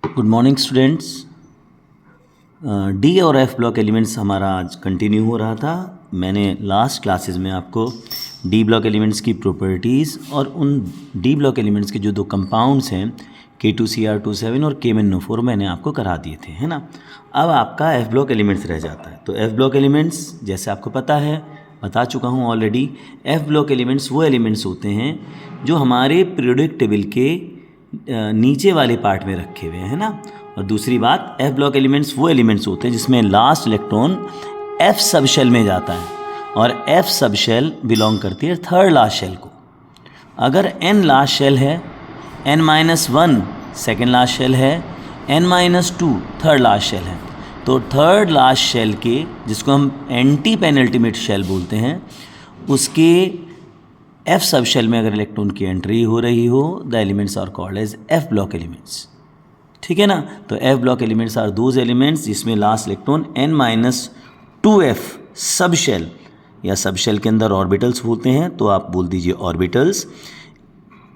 Good morning students. D और F block elements हमारा आज कंटिन्यू हो रहा था। मैंने लास्ट क्लासेस में आपको डी ब्लॉक एलिमेंट्स की प्रॉपर्टीज़ और उन डी ब्लॉक एलिमेंट्स के जो दो कंपाउंड्स हैं K2Cr27 और K-MnO4 मैंने आपको करा दिए थे, है ना। अब आपका एफ ब्लॉक एलिमेंट्स रह जाता है। तो एफ ब्लॉक एलिमेंट्स जैसे आपको पता है, बता चुका हूँ ऑलरेडी, एफ ब्लॉक एलिमेंट्स वो एलिमेंट्स होते हैं जो हमारे पीरियोडिक टेबल के नीचे वाले पार्ट में रखे हुए हैं ना। और दूसरी बात, एफ ब्लॉक एलिमेंट्स वो एलिमेंट्स होते हैं जिसमें last electron F sub shell में जाता है और एफ सब शेल बिलोंग करती है थर्ड लास्ट शेल को। अगर एन लास्ट शेल है, n-1 सेकेंड लास्ट शेल है, n-2 थर्ड लास्ट शेल है, तो थर्ड लास्ट शेल के, जिसको हम एंटी पेनल्टीमेट शेल बोलते हैं, उसके एफ सब शेल में अगर इलेक्ट्रॉन की एंट्री हो रही हो, the elements are called as F block elements. ठीक है ना। तो F block elements are those elements जिसमें last electron n-2f sub shell या सब शेल के अंदर ऑर्बिटल्स होते हैं, तो आप बोल दीजिए ऑर्बिटल्स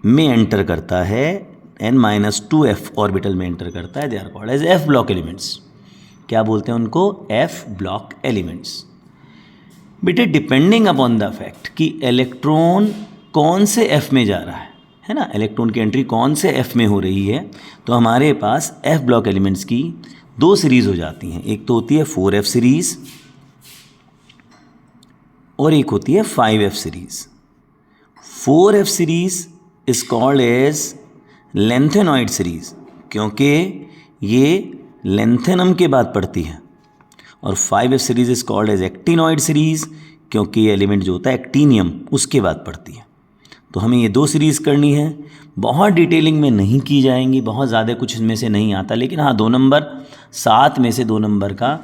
में एंटर करता है, n-2f ऑर्बिटल में एंटर करता है, they are called as F block elements. क्या बोलते हैं उनको? F block elements. बेटे डिपेंडिंग अपॉन द फैक्ट कि इलेक्ट्रॉन कौन से एफ में जा रहा है ना, इलेक्ट्रॉन की एंट्री कौन से एफ में हो रही है, तो हमारे पास एफ ब्लॉक एलिमेंट्स की दो सीरीज हो जाती हैं। एक तो होती है 4f सीरीज और एक होती है 5f series. 4f series is called as lanthanoid series क्योंकि ये लेंथेनम के बाद पड़ती है, और 5f series is called as actinoid series क्योंकि ये एलिमेंट जो होता है एक्टिनियम उसके बाद पड़ती है। तो हमें ये दो सीरीज़ करनी है, बहुत डिटेलिंग में नहीं की जाएंगी, बहुत ज़्यादा कुछ इसमें से नहीं आता, लेकिन हाँ 2 नंबर 7 में से 2 नंबर का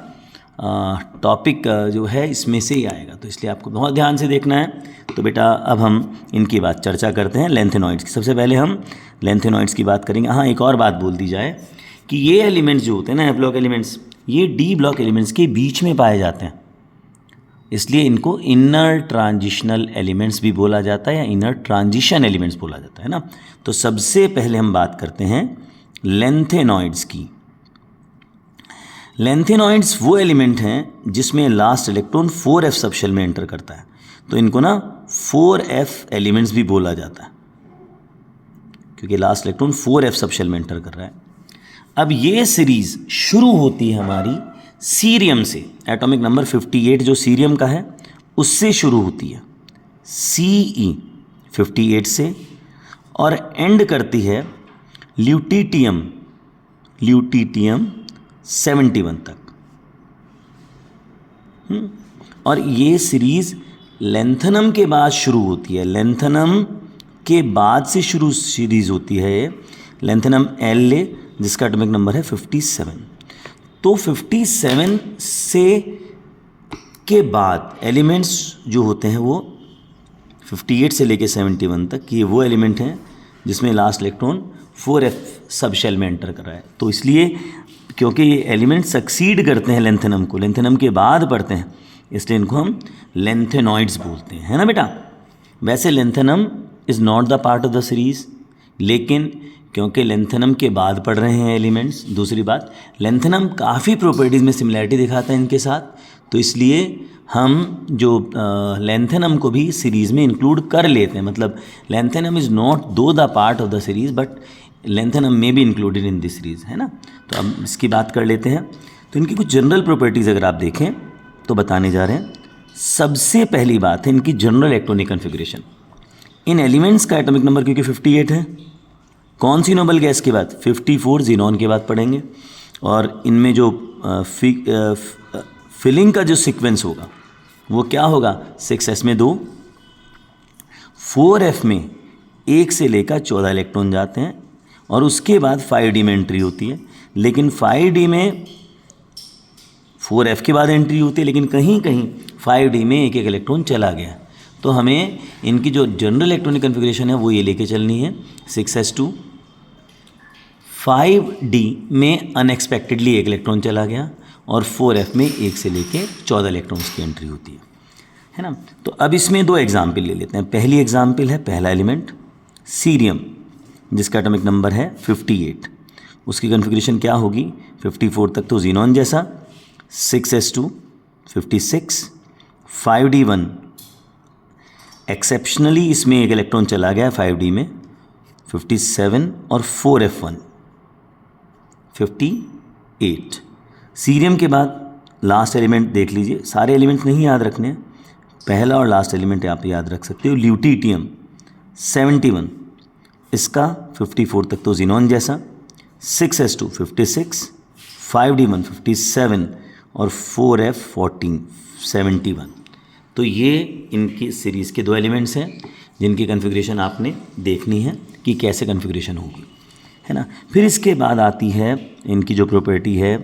टॉपिक जो है इसमें से ही आएगा, तो इसलिए आपको बहुत ध्यान से देखना है। तो बेटा अब हम इनकी बात चर्चा करते हैं, लेंथेनॉइड्स की। सबसे पहले हम लेंथेनॉइड्स की बात करेंगे। हाँ, एक और बात बोल दी जाए कि ये एलिमेंट्स जो होते हैं ना, एफ ब्लॉक एलिमेंट्स, ये डी ब्लॉक एलिमेंट्स के बीच में पाए जाते हैं, इसलिए इनको इनर ट्रांजिशनल एलिमेंट्स भी बोला जाता है या इनर ट्रांजिशन एलिमेंट्स बोला जाता है ना। तो सबसे पहले हम बात करते हैं लेंथेनॉइड्स की। लेंथेनॉइड्स वो एलिमेंट हैं जिसमें लास्ट इलेक्ट्रॉन 4f सब शेल में एंटर करता है, तो इनको ना 4f एलिमेंट्स भी बोला जाता है क्योंकि लास्ट इलेक्ट्रॉन 4f सब शेल में एंटर कर रहा है। अब ये सीरीज शुरू होती है हमारी सीरियम से, एटॉमिक नंबर 58 जो सीरियम का है उससे शुरू होती है, Ce58 से, और एंड करती है ल्यूटिटियम 71 तक। और ये सीरीज लेंथनम के बाद शुरू होती है, लेंथनम के बाद से शुरू सीरीज होती है ये, लेंथनम L जिसका एटॉमिक नंबर है 57। तो 57 से के बाद एलिमेंट्स जो होते हैं वो 58 से लेके 71 तक, ये वो एलिमेंट हैं जिसमें लास्ट इलेक्ट्रॉन 4f सब शेल में एंटर कर रहा है। तो इसलिए क्योंकि ये एलिमेंट सक्सीड करते हैं लेंथेनम को, लेंथेनम के बाद पढ़ते हैं, इसलिए इनको हम लेंथेनॉइड्स बोलते हैं, है ना बेटा। वैसे lanthanum is not the part of the series, लेकिन क्योंकि लेंथेनम के बाद पढ़ रहे हैं एलिमेंट्स, दूसरी बात लेंथेनम काफ़ी प्रॉपर्टीज़ में सिमिलैरिटी दिखाता है इनके साथ, तो इसलिए हम जो लेंथेनम को भी सीरीज़ में इंक्लूड कर लेते हैं। मतलब लेंथेनम इज़ नॉट दो the part of the series but lanthanum में भी इंक्लूडेड इन दिस सीरीज़, है ना। तो अब इसकी बात कर लेते हैं। तो इनकी कुछ जनरल प्रॉपर्टीज़ अगर आप देखें तो बताने जा रहे हैं। सबसे पहली बात है इनकी जनरल इलेक्ट्रॉनिक कन्फिग्रेशन। इन एलिमेंट्स का एटॉमिक नंबर क्योंकि 58 है, कौन सी नोबल गैस के बाद? 54 ज़ीनॉन के बाद पढ़ेंगे। और इनमें जो फिलिंग का जो सीक्वेंस होगा वो क्या होगा? 6s में 2, 4f में 1 से लेकर 14 इलेक्ट्रॉन जाते हैं, और उसके बाद 5d में एंट्री होती है। लेकिन 5d में 4f के बाद एंट्री होती है, लेकिन कहीं कहीं 5d में एक इलेक्ट्रॉन चला गया। तो हमें इनकी जो जनरल इलेक्ट्रॉनिक कन्फिग्रेशन है वो ये लेके चलनी है, 6s2, 5d में अनएक्सपेक्टेडली एक इलेक्ट्रॉन चला गया, और 4f में 1 से लेके 14 इलेक्ट्रॉन्स की एंट्री होती है ना। तो अब इसमें 2 एग्जाम्पल ले लेते हैं। पहली एग्जाम्पल है पहला एलिमेंट सीरियम जिसका एटॉमिक नंबर है 58। उसकी कन्फिग्रेशन क्या होगी, 54 तक तो जीनॉन जैसा, 6s2 56, 5d1 एक्सेप्शनली इसमें एक इलेक्ट्रॉन चला गया 5d में 57 और 4f1 58। सीरियम के बाद लास्ट एलिमेंट देख लीजिए, सारे एलिमेंट्स नहीं याद रखने हैं, पहला और लास्ट एलिमेंट आप याद रख सकते हो, ल्यूटिटियम 71, इसका 54 तक तो जीनॉन जैसा, 6s2 56, 5d1 57 और 4f14 71। तो ये इनकी सीरीज़ के दो एलिमेंट्स हैं जिनकी कन्फिग्रेशन आपने देखनी है कि कैसे कन्फिग्रेशन होगी, है ना। फिर इसके बाद आती है इनकी जो प्रॉपर्टी है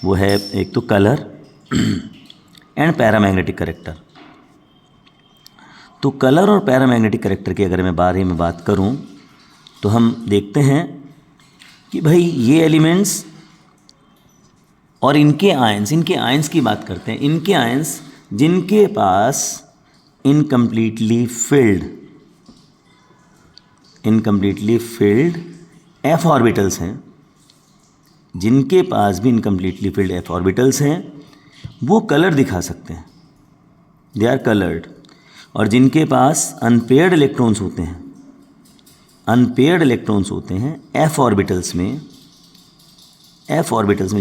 वो है एक तो कलर एंड पैरामैग्नेटिक कैरेक्टर। तो कलर और पैरामैग्नेटिक कैरेक्टर के अगर मैं बारे में बात करूं तो हम देखते हैं कि भाई ये एलिमेंट्स और इनके आयंस की बात करते हैं। इनके आयंस जिनके पास इनकम्प्लीटली फिल्ड f ऑर्बिटल्स हैं, जिनके पास भी इनकम्प्लीटली फिल्ड f ऑर्बिटल्स हैं वो कलर दिखा सकते हैं, दे आर कलर्ड। और जिनके पास अनपेयर्ड इलेक्ट्रॉन्स होते हैं f ऑर्बिटल्स में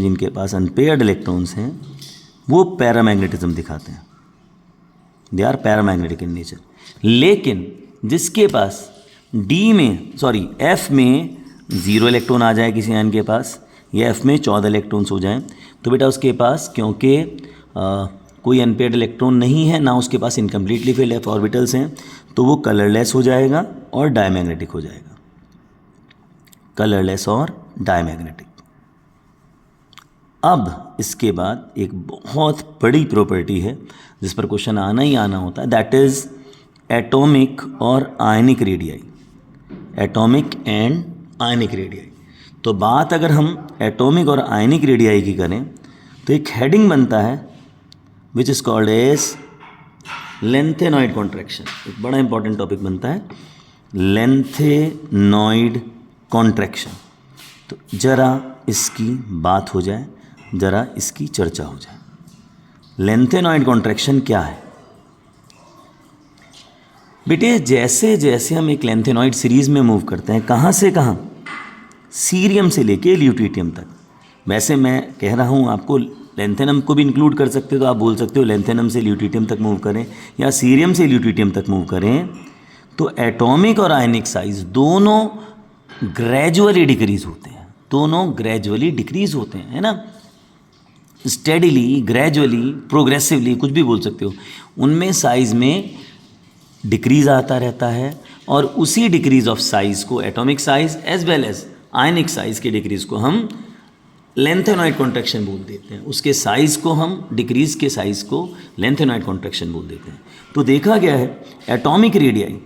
जिनके पास अनपेयर्ड इलेक्ट्रॉन्स हैं वो पैरामैग्नेटिज्म दिखाते हैं, they are paramagnetic in nature. लेकिन जिसके पास f में 0 इलेक्ट्रॉन आ जाए किसी आयन के पास, या f में 14 इलेक्ट्रॉन्स हो जाएं, तो बेटा उसके पास क्योंकि कोई अनपेयर्ड इलेक्ट्रॉन नहीं है, ना उसके पास इनकम्प्लीटली फिल्ड f ऑर्बिटल्स हैं, तो वो कलरलेस हो जाएगा और डायमैग्नेटिक हो जाएगा, कलरलेस और डायमैग्नेटिक। अब इसके बाद एक बहुत बड़ी प्रॉपर्टी है जिस पर क्वेश्चन आना ही आना होता है, दैट इज़ एटॉमिक और ionic radii, atomic and ionic radii. तो बात अगर हम एटॉमिक और आयनिक रेडियाई की करें तो एक हेडिंग बनता है which is called as lanthanoid contraction. एक बड़ा इंपॉर्टेंट टॉपिक बनता है लेंथेनॉइड कॉन्ट्रैक्शन। तो ज़रा इसकी बात हो जाए, ज़रा इसकी चर्चा हो जाए। लेंथेनॉइड कॉन्ट्रैक्शन क्या है बेटे? जैसे जैसे हम एक लेंथेनॉइड सीरीज़ में मूव करते हैं, कहाँ से कहाँ, सीरियम से लेके ल्यूटिटियम तक। वैसे मैं कह रहा हूँ आपको लेंथेनम को भी इंक्लूड कर सकते हो, तो आप बोल सकते हो लेंथेनम से ल्यूटिटियम तक मूव करें या सीरियम से ल्यूटिटियम तक मूव करें, तो एटॉमिक और आयनिक साइज दोनों ग्रेजुअली डिक्रीज़ होते हैं, है ना। स्टेडिली, ग्रेजुअली, प्रोग्रेसिवली, कुछ भी बोल सकते हो, उनमें साइज़ में डिक्रीज़ आता रहता है। और उसी डिक्रीज़ ऑफ साइज़ को, atomic size as well as ionic size के डिक्रीज़ को हम लेंथेनॉइड कॉन्ट्रैक्शन बोल देते हैं। उसके साइज़ को हम, डिक्रीज़ के साइज़ को लेंथेनॉइड कॉन्ट्रैक्शन बोल देते हैं। तो देखा गया है एटॉमिक रेडियाई,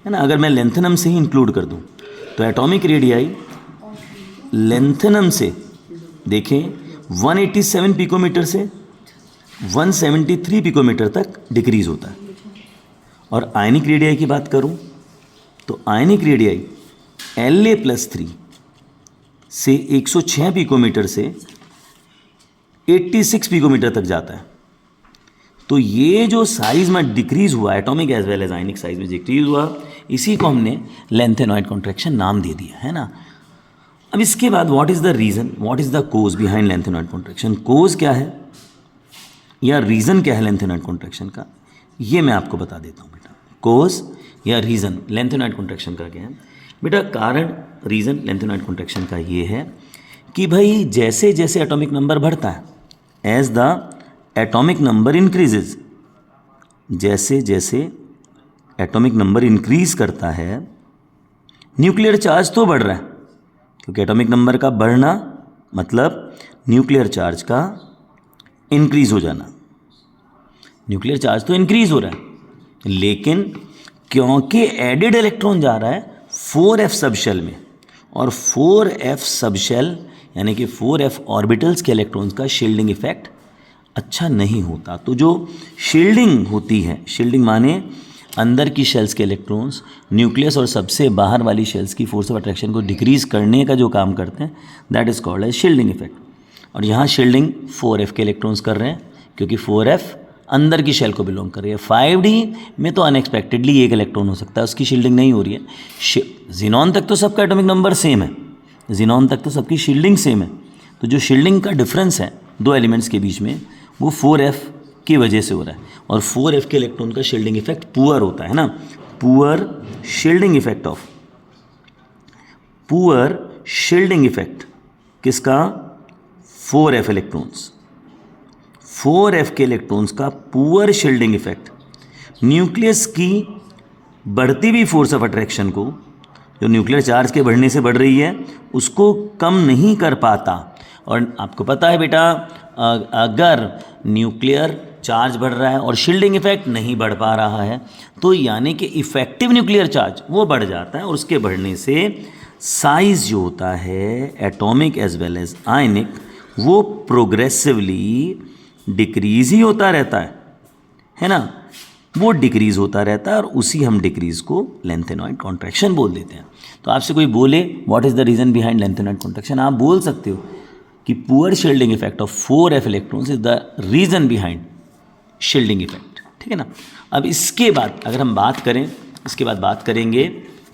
है ना, अगर मैं लेंथेनम से ही इंक्लूड कर दूं तो एटॉमिक रेडियाई लेंथेनम से देखें 187 पिकोमीटर से 173 पिकोमीटर तक डिक्रीज़ होता है। और आयनिक रेडियाई की बात करूं तो आयनिक रेडियाई La+3 से 106 पिकोमीटर से 86 पिकोमीटर तक जाता है। तो ये जो साइज़ में डिक्रीज़ हुआ, atomic as well as ionic size में डिक्रीज़ हुआ, इसी को हमने लेंथेनॉइड कॉन्ट्रैक्शन नाम दे दिया, है ना। अब इसके बाद what is the reason, what is the cause behind lanthanoid contraction, cause क्या है या रीज़न क्या है लेंथेनॉइड कॉन्ट्रैक्शन का, ये मैं आपको बता देता हूँ बेटा। कोज या रीज़न लेंथेनॉइड कॉन्ट्रैक्शन का क्या है बेटा? कारण, रीज़न लेंथेनॉइड कॉन्ट्रैक्शन का ये है कि भाई जैसे जैसे एटॉमिक नंबर बढ़ता है, as the atomic number increases, जैसे जैसे एटॉमिक नंबर इंक्रीज करता है, न्यूक्लियर चार्ज तो बढ़ रहा है, क्योंकि एटॉमिक नंबर का बढ़ना मतलब न्यूक्लियर चार्ज का इंक्रीज हो जाना। न्यूक्लियर चार्ज तो इंक्रीज हो रहा है, लेकिन क्योंकि एडेड इलेक्ट्रॉन जा रहा है 4f सब शेल में, और 4f सब शेल यानी कि 4f ऑर्बिटल्स के इलेक्ट्रॉन्स का शील्डिंग इफेक्ट अच्छा नहीं होता। तो जो शील्डिंग होती है, शील्डिंग माने अंदर की शेल्स के इलेक्ट्रॉन्स न्यूक्लियस और सबसे बाहर वाली शेल्स की फोर्स ऑफ अट्रैक्शन को डिक्रीज करने का जो काम करते हैं, that is called as shielding effect. और यहाँ शील्डिंग 4f के इलेक्ट्रॉन्स कर रहे हैं, क्योंकि 4f अंदर की शेल को बिलोंग कर रही है। 5d में तो अनएक्सपेक्टेडली एक इलेक्ट्रॉन हो सकता है, उसकी शील्डिंग नहीं हो रही है। जिनॉन तक तो सबका एटॉमिक नंबर सेम है, जिनॉन तक तो सबकी शील्डिंग सेम है, तो जो शील्डिंग का डिफरेंस है दो एलिमेंट्स के बीच में वो 4f की वजह से हो रहा है। और 4f के इलेक्ट्रॉन का शील्डिंग इफेक्ट पुअर होता है ना, poor shielding effect of, poor shielding effect किसका, 4f इलेक्ट्रॉन्स, 4f के इलेक्ट्रॉन्स का पुअर शील्डिंग इफेक्ट न्यूक्लियस की बढ़ती हुई फोर्स ऑफ अट्रैक्शन को, जो न्यूक्लियर चार्ज के बढ़ने से बढ़ रही है, उसको कम नहीं कर पाता। और आपको पता है बेटा, अगर न्यूक्लियर चार्ज बढ़ रहा है और शील्डिंग इफेक्ट नहीं बढ़ पा रहा है, तो यानी कि इफेक्टिव न्यूक्लियर चार्ज वो बढ़ जाता है, और उसके बढ़ने से साइज जो होता है atomic as well as ionic, वो प्रोग्रेसिवली डिक्रीज ही होता रहता है ना, वो डिक्रीज होता रहता है, और उसी हम डिक्रीज को लेंथेनॉइड कॉन्ट्रैक्शन बोल देते हैं। तो आपसे कोई बोले what is the reason behind lanthanoid contraction, आप बोल सकते हो कि poor shielding effect of 4f electrons is the reason behind shielding effect, ठीक है ना। अब इसके बाद अगर हम बात करें, इसके बाद बात करेंगे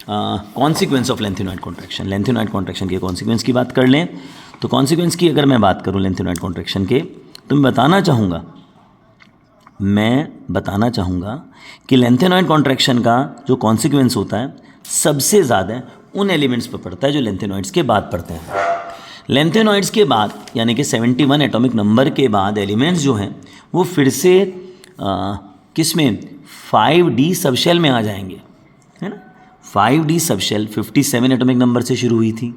consequence of lanthanoid contraction. Lanthanoid contraction के कॉन्सिक्वेंस की बात कर लें, तो कॉन्सिक्वेंस की अगर मैं बात करूं लेंथेनॉइड कॉन्ट्रैक्शन के, तो मैं बताना चाहूँगा कि लेंथेनॉइड कॉन्ट्रैक्शन का जो कॉन्सिक्वेंस होता है सबसे ज़्यादा उन एलिमेंट्स पर पड़ता है जो लेंथेनॉइड्स के बाद पड़ते हैं। लेंथेनॉइड्स के बाद यानी कि 71 एटॉमिक नंबर के बाद एलिमेंट्स जो हैं वो फिर से किस में, 5d सबशेल में आ जाएंगे, है ना। 5d सबशेल 57 एटॉमिक नंबर से शुरू हुई थी।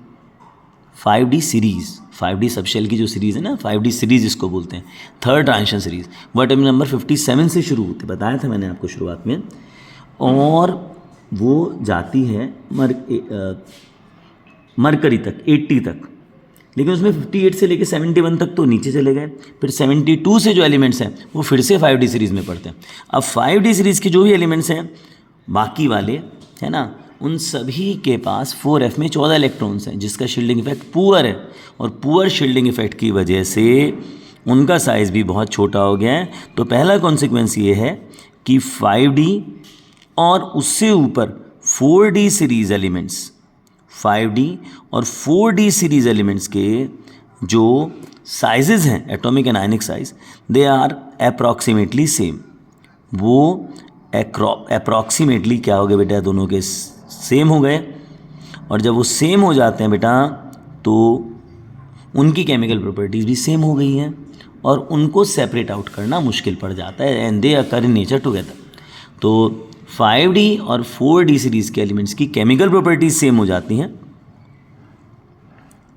5d सीरीज़, 5d सबशेल की जो सीरीज़ है ना, 5d सीरीज़ इसको बोलते हैं, थर्ड ट्रांजिशन सीरीज़, वो एटॉमिक नंबर 57 से शुरू होती, बताया था मैंने आपको शुरुआत में, और वो जाती है मरकरी तक, 80 तक, लेकिन उसमें 58 से लेकर 71 तक तो नीचे चले गए। फिर 72 से जो एलिमेंट्स हैं वो फिर से 5d सीरीज़ में पड़ते हैं। अब 5d सीरीज़ के जो भी एलिमेंट्स हैं बाकी वाले, है ना, उन सभी के पास 4f में 14 इलेक्ट्रॉन्स हैं, जिसका शील्डिंग इफेक्ट पुअर है, और पुअर शील्डिंग इफेक्ट की वजह से उनका साइज़ भी बहुत छोटा हो गया है। तो पहला कॉन्सिक्वेंस ये है कि 5d और उससे ऊपर 4d सीरीज़ एलिमेंट्स, 5d और 4d सीरीज़ एलिमेंट्स के जो साइजेज़ हैं atomic and ionic size, they are approximately same. वो अप्रॉक्सीमेटली क्या हो गए बेटा, दोनों के सेम हो गए, और जब वो सेम हो जाते हैं बेटा तो उनकी केमिकल प्रॉपर्टीज़ भी सेम हो गई हैं, और उनको सेपरेट आउट करना मुश्किल पड़ जाता है, and they occur in nature together. तो 5d और 4d सीरीज़ के एलिमेंट्स की केमिकल प्रॉपर्टीज सेम हो जाती हैं,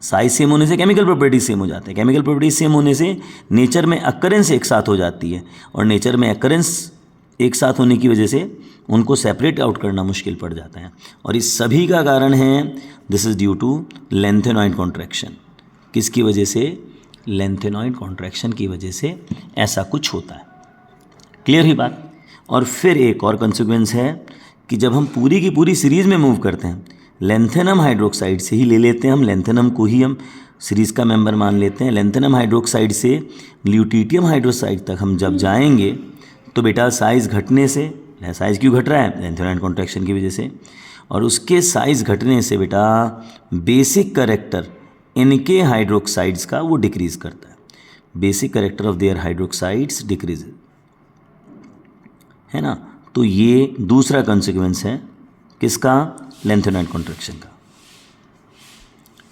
साइज सेम होने से केमिकल प्रॉपर्टीज सेम हो जाते हैं, केमिकल प्रॉपर्टीज सेम होने से नेचर में अकरेंस एक साथ हो जाती है, और नेचर में अकरेंस एक साथ होने की वजह से उनको सेपरेट आउट करना मुश्किल पड़ जाता है। और इस सभी का कारण है, this is due to lanthanoid contraction. किसकी वजह से, लेंथेनॉइड कॉन्ट्रैक्शन की वजह से ऐसा कुछ होता है। क्लियर हुई बात। और फिर एक और कॉन्सिक्वेंस है कि जब हम पूरी की पूरी सीरीज़ में मूव करते हैं, लेंथेनम हाइड्रोक्साइड से ही ले लेते हैं, हम लेंथेनम को ही हम सीरीज़ का मेंबर मान लेते हैं। लेंथेनम हाइड्रोक्साइड से ल्यूटिटियम हाइड्रोक्साइड तक हम जब जाएंगे तो बेटा साइज़ घटने से, साइज़ क्यों घट रहा है, लेंथेनॉइड कॉन्ट्रैक्शन की वजह से, और उसके साइज़ घटने से बेटा बेसिक करेक्टर इनके हाइड्रोक्साइड्स का वो डिक्रीज़ करता है। Basic character of their hydroxides decrease, है ना। तो ये दूसरा कॉन्सिक्वेंस है किसका, लेंथेनॉइड कॉन्ट्रैक्शन का।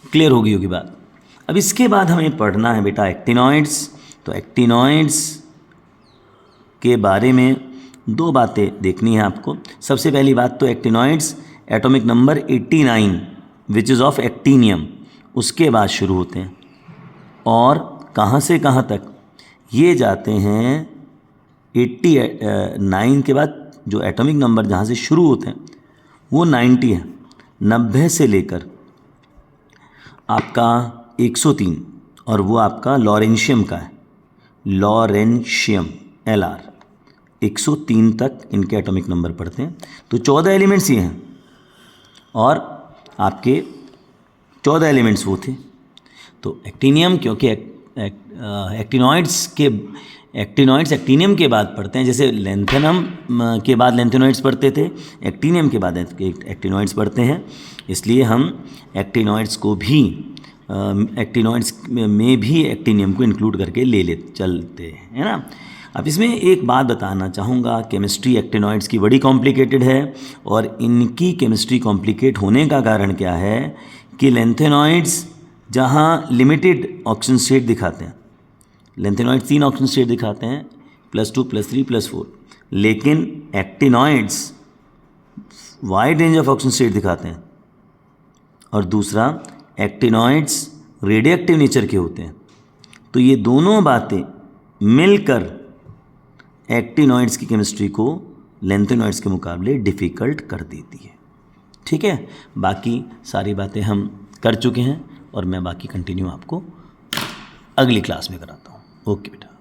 क्लियर होगी बात। अब इसके बाद हमें पढ़ना है बेटा एक्टिनॉइड्स। तो एक्टिनॉइड्स के बारे में दो बातें देखनी है आपको। सबसे पहली बात तो actinoids atomic number 89 which is of actinium, उसके बाद शुरू होते हैं, और कहाँ से कहाँ तक ये जाते हैं 89 के बाद जो एटॉमिक नंबर जहाँ से शुरू होते हैं वो 90 है। 90 से लेकर आपका 103, और वो आपका लॉरेंशियम का है, लॉरेंशियम LR, 103 तक इनके एटॉमिक नंबर पड़ते हैं। तो 14 एलिमेंट्स ये हैं और आपके 14 एलिमेंट्स वो थे। तो एक्टिनियम, क्योंकि एक्टिनॉइड्स एक्टिनियम के बाद पढ़ते हैं, जैसे लेंथेनम के बाद लेंथेनॉइड्स पढ़ते थे, एक्टिनियम के बाद एक्टिनॉइड्स पढ़ते हैं, इसलिए हम एक्टिनॉइड्स को भी एक्टिनॉइड्स में भी एक्टिनियम को इंक्लूड करके चलते हैं, है ना। अब इसमें एक बात बताना चाहूँगा, केमिस्ट्री एक्टिनॉइड्स की बड़ी कॉम्प्लिकेटेड है और इनकी केमिस्ट्री कॉम्प्लिकेट होने का कारण क्या है कि लेंथेनॉइड्स जहाँ लिमिटेड ऑक्सीजन स्टेट दिखाते हैं, लेंथेनॉइड्स 3 ऑक्सीजन स्टेट दिखाते हैं, +2 +3 +4, लेकिन actinoids wide range of oxygen state दिखाते हैं। और दूसरा, एक्टिनॉइड्स रेडियोएक्टिव नेचर के होते हैं। तो ये दोनों बातें मिलकर एक्टिनॉइड्स की केमिस्ट्री को लेंथेनॉइड्स के मुकाबले डिफ़िकल्ट कर देती है। ठीक है, बाकी सारी बातें हम कर चुके हैं और मैं बाकी कंटिन्यू आपको अगली क्लास में कराता हूँ। ओके बेटा।